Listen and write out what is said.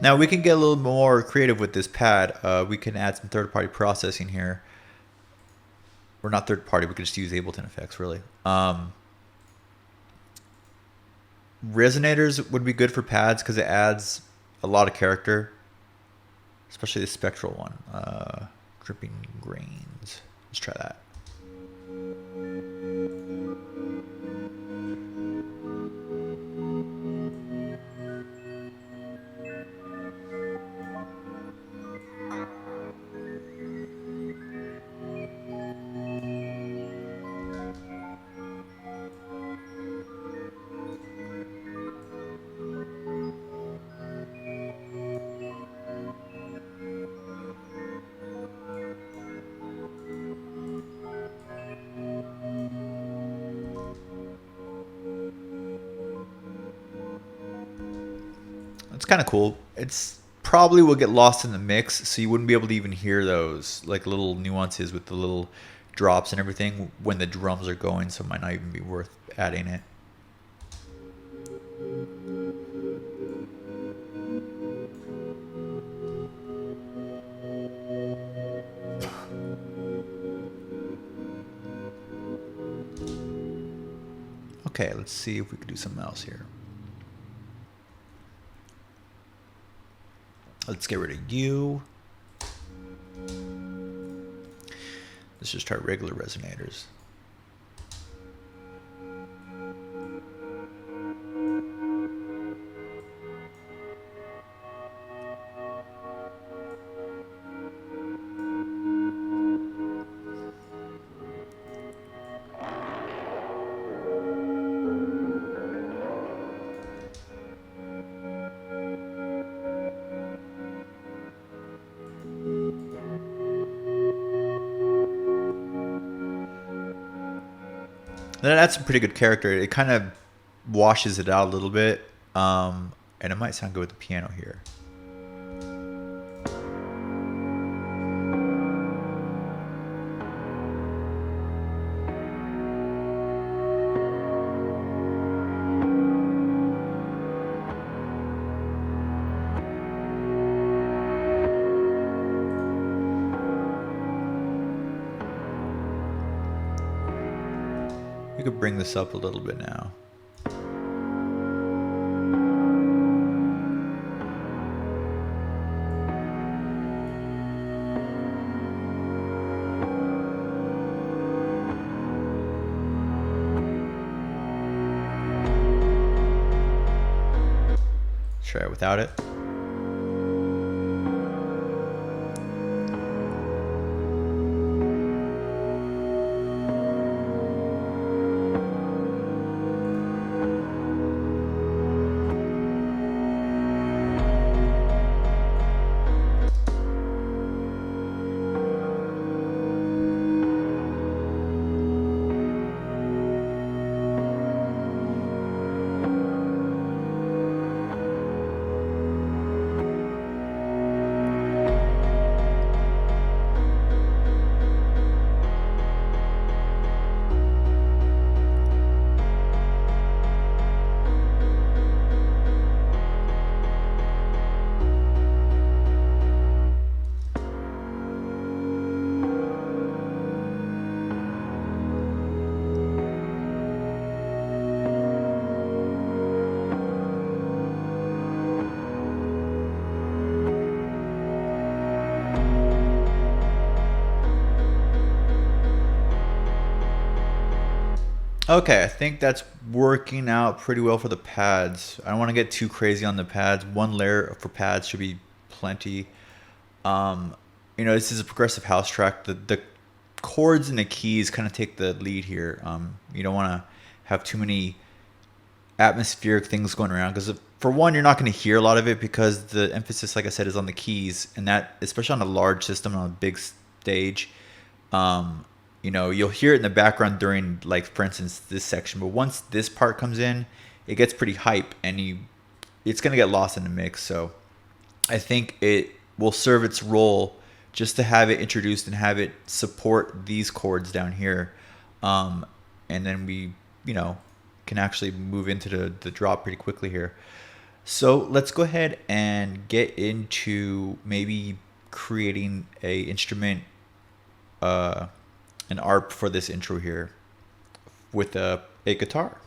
Now we can get a little more creative with this pad. We can add some third-party processing here. We're not third-party. We could just use Ableton effects, really. Resonators would be good for pads because it adds a lot of character, especially the spectral one. Dripping grains. Let's try that. It's kind of cool. It's probably will get lost in the mix, so you wouldn't be able to even hear those like little nuances with the little drops and everything when the drums are going, so it might not even be worth adding it. Okay, let's see if we can do something else here. Let's get rid of you. Let's just try regular resonators. Then that's some pretty good character. It kind of washes it out a little bit, and it might sound good with the piano here. We could bring this up a little bit now. Try it without it. Okay, I think that's working out pretty well for the pads. I don't want to get too crazy on the pads. One layer for pads should be plenty. This is a progressive house track. The chords and the keys kind of take the lead here. You don't want to have too many atmospheric things going around because for one, you're not going to hear a lot of it because the emphasis, like I said, is on the keys, and that especially on a large system on a big stage. You'll hear it in the background during, like, for instance, this section. But once this part comes in, it gets pretty hype, and it's going to get lost in the mix. So I think it will serve its role just to have it introduced and have it support these chords down here. And then we, can actually move into the drop pretty quickly here. So let's go ahead and get into maybe creating a instrument, uh, an ARP for this intro here with a guitar.